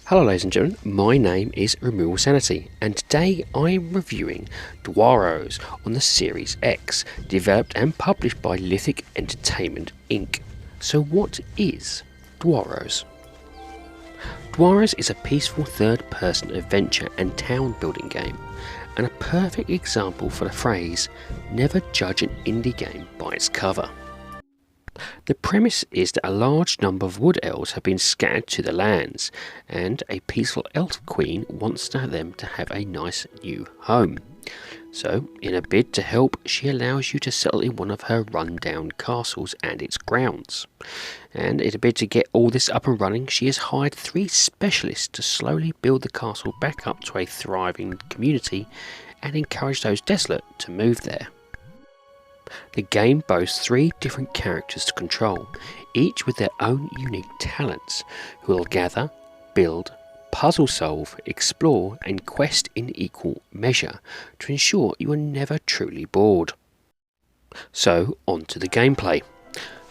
Hello ladies and gentlemen, my name is RemovableSanity and today I'm reviewing Dwarrows on the Series X, developed and published by Lithic Entertainment Inc. So what is Dwarrows? Dwarrows is a peaceful third-person adventure and town-building game, and a perfect example for the phrase, never judge an indie game by its cover. The premise is that a large number of wood elves have been scattered to the lands, and a peaceful elf queen wants them to have a nice new home. So, in a bid to help, she allows you to settle in one of her run-down castles and its grounds. And in a bid to get all this up and running, she has hired 3 specialists to slowly build the castle back up to a thriving community and encourage those desolate to move there. The game boasts 3 different characters to control, each with their own unique talents, who will gather, build, puzzle solve, explore and quest in equal measure to ensure you are never truly bored. So, on to the gameplay.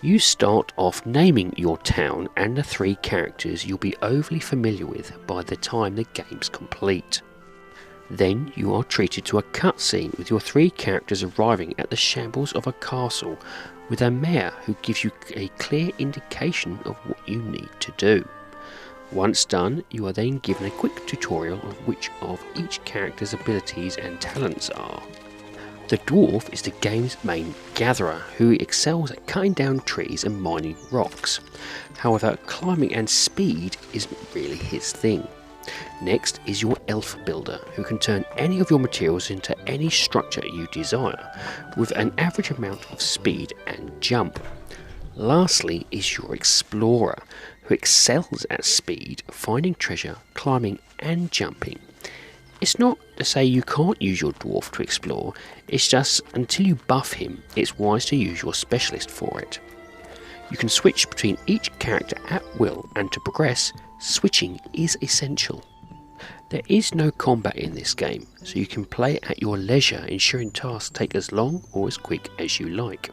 You start off naming your town and the 3 characters you'll be overly familiar with by the time the game's complete. Then you are treated to a cutscene with your 3 characters arriving at the shambles of a castle with a mayor who gives you a clear indication of what you need to do. Once done, you are then given a quick tutorial of which of each character's abilities and talents are. The dwarf is the game's main gatherer who excels at cutting down trees and mining rocks. However, climbing and speed isn't really his thing. Next is your elf builder, who can turn any of your materials into any structure you desire, with an average amount of speed and jump. Lastly is your explorer, who excels at speed, finding treasure, climbing and jumping. It's not to say you can't use your dwarf to explore, it's just until you buff him, it's wise to use your specialist for it. You can switch between each character at will, and to progress, switching is essential. There is no combat in this game, so you can play at your leisure, ensuring tasks take as long or as quick as you like.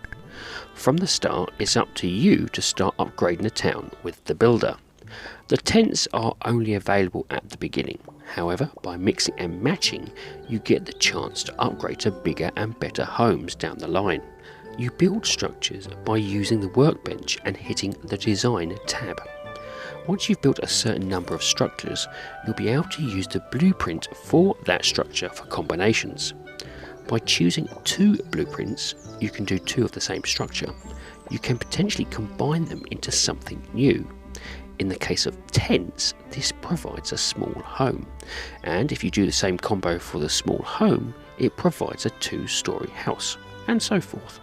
From the start, it's up to you to start upgrading the town with the builder. The tents are only available at the beginning, however, by mixing and matching, you get the chance to upgrade to bigger and better homes down the line. You build structures by using the workbench and hitting the design tab. Once you've built a certain number of structures, you'll be able to use the blueprint for that structure for combinations. By choosing 2 blueprints, you can do 2 of the same structure. You can potentially combine them into something new. In the case of tents, this provides a small home, and if you do the same combo for the small home, it provides a 2-story house, and so forth.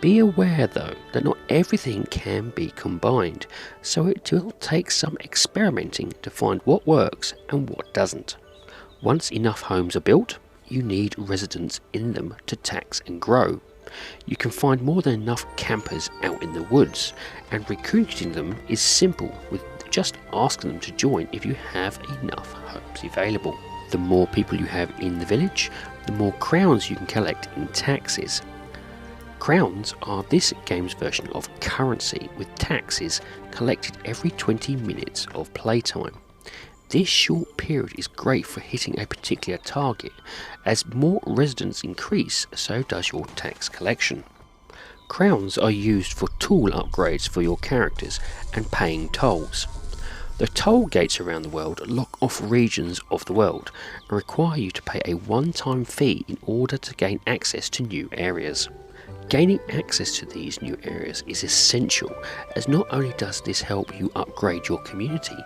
Be aware though that not everything can be combined, so it will take some experimenting to find what works and what doesn't. Once enough homes are built, you need residents in them to tax and grow. You can find more than enough campers out in the woods, and recruiting them is simple, with just asking them to join if you have enough homes available. The more people you have in the village, the more crowns you can collect in taxes. Crowns are this game's version of currency, with taxes collected every 20 minutes of playtime. This short period is great for hitting a particular target. As more residents increase, so does your tax collection. Crowns are used for tool upgrades for your characters and paying tolls. The toll gates around the world lock off regions of the world and require you to pay a one-time fee in order to gain access to new areas. Gaining access to these new areas is essential, as not only does this help you upgrade your community,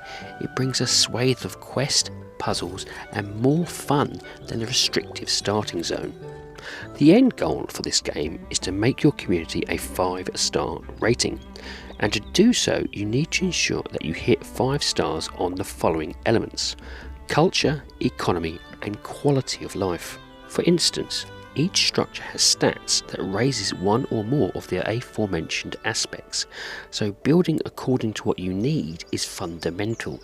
it brings a swathe of quests, puzzles and more fun than the restrictive starting zone. The end goal for this game is to make your community a 5-star rating, and to do so you need to ensure that you hit 5 stars on the following elements: culture, economy and quality of life. For instance, each structure has stats that raises one or more of the aforementioned aspects, so building according to what you need is fundamental.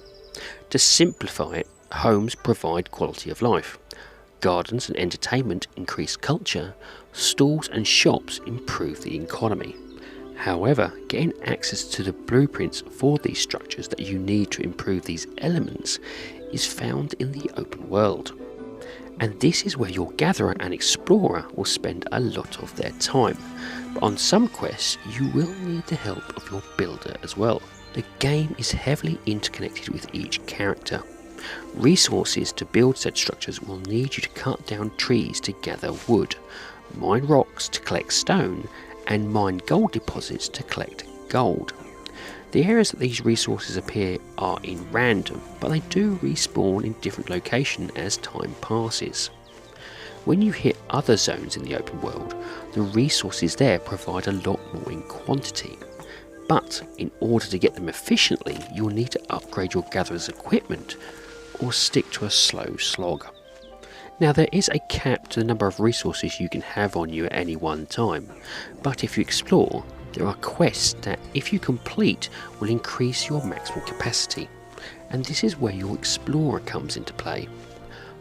To simplify it, homes provide quality of life, gardens and entertainment increase culture, stalls and shops improve the economy. However, getting access to the blueprints for these structures that you need to improve these elements is found in the open world. And this is where your gatherer and explorer will spend a lot of their time. But on some quests, you will need the help of your builder as well. The game is heavily interconnected with each character. Resources to build said structures will need you to cut down trees to gather wood, mine rocks to collect stone, and mine gold deposits to collect gold. The areas that these resources appear are in random, but they do respawn in different locations as time passes. When you hit other zones in the open world, the resources there provide a lot more in quantity. But in order to get them efficiently, you'll need to upgrade your gatherer's equipment or stick to a slow slog. Now, there is a cap to the number of resources you can have on you at any one time, but if you explore, there are quests that, if you complete, will increase your maximum capacity, and this is where your explorer comes into play.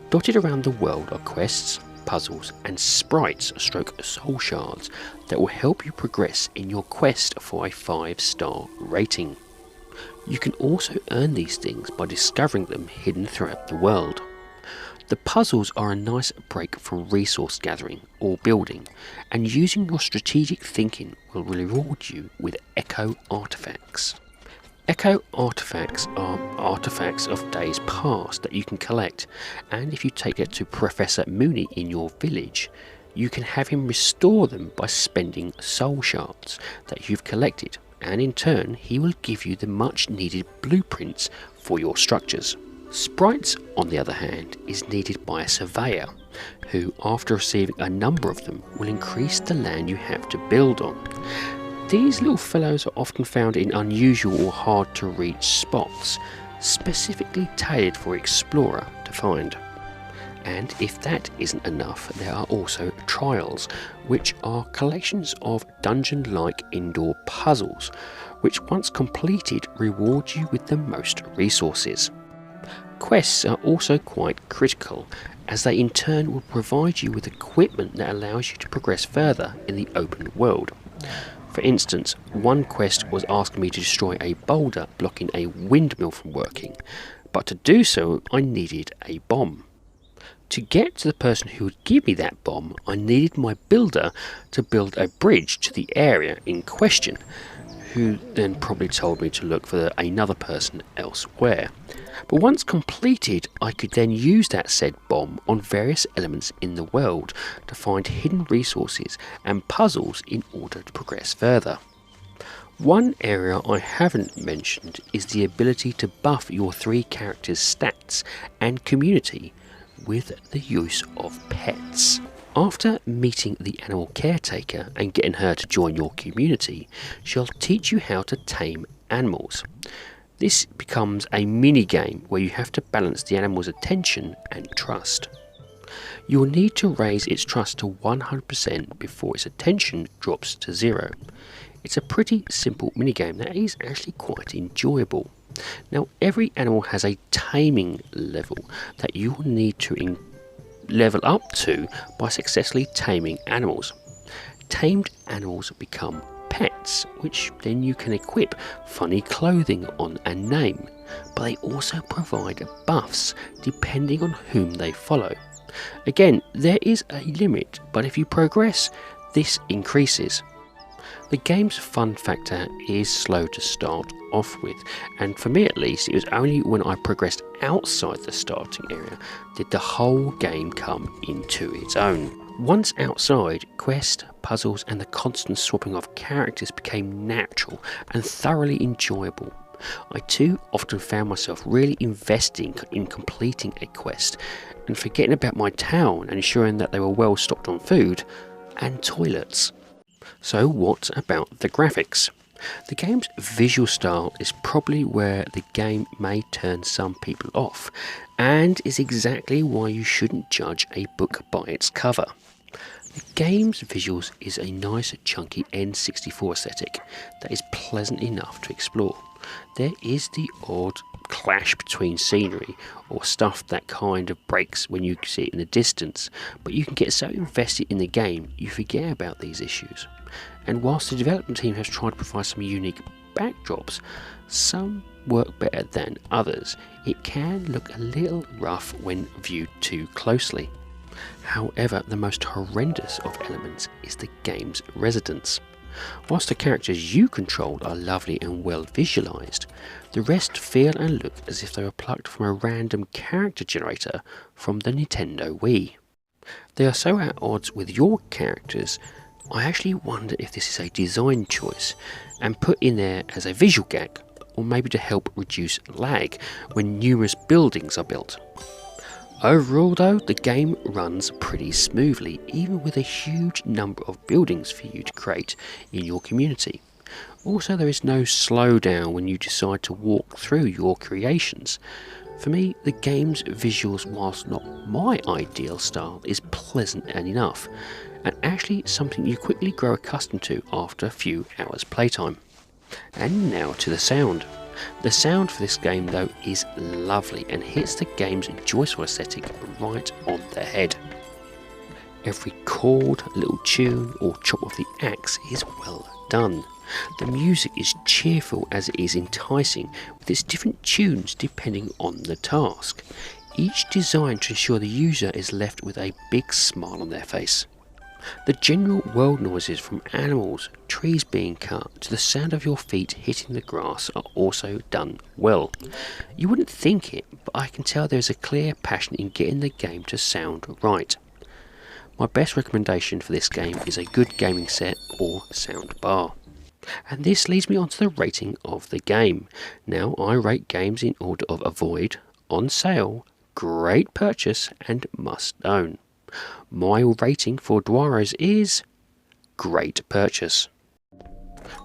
Dotted around the world are quests, puzzles, and sprites stroke soul shards that will help you progress in your quest for a 5-star rating. You can also earn these things by discovering them hidden throughout the world. The puzzles are a nice break from resource gathering or building, and using your strategic thinking will reward you with echo artifacts. Echo artifacts are artifacts of days past that you can collect, and if you take it to Professor Mooney in your village, you can have him restore them by spending soul shards that you've collected, and in turn he will give you the much needed blueprints for your structures. Sprites, on the other hand, is needed by a surveyor, who, after receiving a number of them, will increase the land you have to build on. These little fellows are often found in unusual or hard to reach spots, specifically tailored for explorer to find. And if that isn't enough, there are also trials, which are collections of dungeon-like indoor puzzles, which once completed reward you with the most resources. Quests are also quite critical, as they in turn will provide you with equipment that allows you to progress further in the open world. For instance, one quest was asking me to destroy a boulder blocking a windmill from working, but to do so I needed a bomb. To get to the person who would give me that bomb, I needed my builder to build a bridge to the area in question, who then probably told me to look for another person elsewhere. But once completed, I could then use that said bomb on various elements in the world to find hidden resources and puzzles in order to progress further. One area I haven't mentioned is the ability to buff your 3 characters' stats and community with the use of pets. After meeting the animal caretaker and getting her to join your community, she'll teach you how to tame animals. This becomes a mini-game where you have to balance the animal's attention and trust. You will need to raise its trust to 100% before its attention drops to 0. It's a pretty simple minigame that is actually quite enjoyable. Now, every animal has a taming level that you will need to level up to by successfully taming animals. Tamed animals become pets, which then you can equip funny clothing on and name, but they also provide buffs depending on whom they follow. Again, there is a limit, but if you progress, this increases. The game's fun factor is slow to start off with, and for me at least, it was only when I progressed outside the starting area did the whole game come into its own. Once outside, quest, puzzles and the constant swapping of characters became natural and thoroughly enjoyable. I too often found myself really investing in completing a quest and forgetting about my town and ensuring that they were well stocked on food and toilets. So what about the graphics? The game's visual style is probably where the game may turn some people off, and is exactly why you shouldn't judge a book by its cover. The game's visuals is a nice chunky N64 aesthetic that is pleasant enough to explore. There is the odd clash between scenery or stuff that kind of breaks when you see it in the distance, but you can get so invested in the game you forget about these issues. And whilst the development team has tried to provide some unique backdrops, some work better than others, it can look a little rough when viewed too closely. However, the most horrendous of elements is the game's residents. Whilst the characters you control are lovely and well visualised, the rest feel and look as if they were plucked from a random character generator from the Nintendo Wii. They are so at odds with your characters, I actually wonder if this is a design choice and put in there as a visual gag, or maybe to help reduce lag when numerous buildings are built. Overall though, the game runs pretty smoothly, even with a huge number of buildings for you to create in your community. Also, there is no slowdown when you decide to walk through your creations. For me, the game's visuals, whilst not my ideal style, is pleasant and enough, and actually something you quickly grow accustomed to after a few hours playtime. And now to the sound. The sound for this game though is lovely and hits the game's joyful aesthetic right on the head. Every chord, little tune or chop of the axe is well done. The music is cheerful as it is enticing, with its different tunes depending on the task, each designed to ensure the user is left with a big smile on their face. The general world noises from animals, trees being cut, to the sound of your feet hitting the grass are also done well. You wouldn't think it, but I can tell there is a clear passion in getting the game to sound right. My best recommendation for this game is a good gaming set or sound bar. And this leads me on to the rating of the game. Now I rate games in order of avoid, on sale, great purchase and must own. My rating for Dwarrows is great purchase.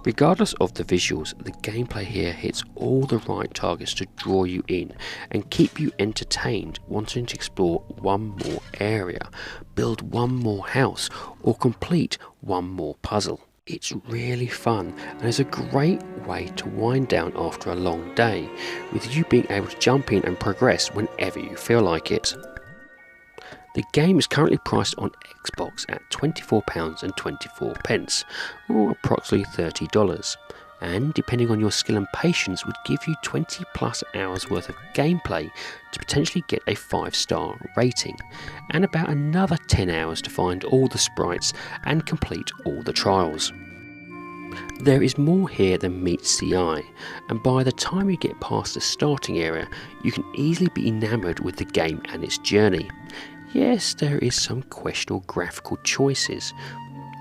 Regardless of the visuals, the gameplay here hits all the right targets to draw you in and keep you entertained, wanting to explore one more area, build one more house, or complete one more puzzle. It's really fun and is a great way to wind down after a long day, with you being able to jump in and progress whenever you feel like it. The game is currently priced on Xbox at £24.24, or approximately $30, and depending on your skill and patience would give you 20 plus hours worth of gameplay to potentially get a 5-star rating, and about another 10 hours to find all the sprites and complete all the trials. There is more here than meets the eye, and by the time you get past the starting area, you can easily be enamoured with the game and its journey. Yes, there is some questionable graphical choices,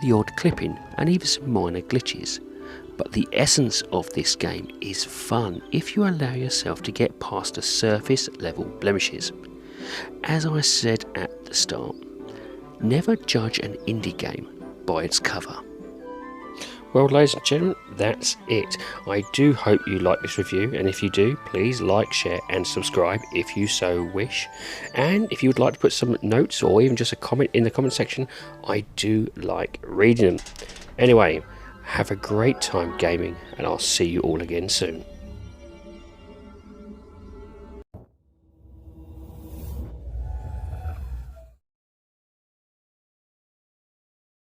the odd clipping, and even some minor glitches. But the essence of this game is fun if you allow yourself to get past the surface level blemishes. As I said at the start, never judge an indie game by its cover. Well, ladies and gentlemen, that's it. I do hope you like this review, and if you do, please like, share and subscribe if you so wish. And if you would like to put some notes or even just a comment in the comment section, I do like reading them. Anyway, have a great time gaming, and I'll see you all again soon.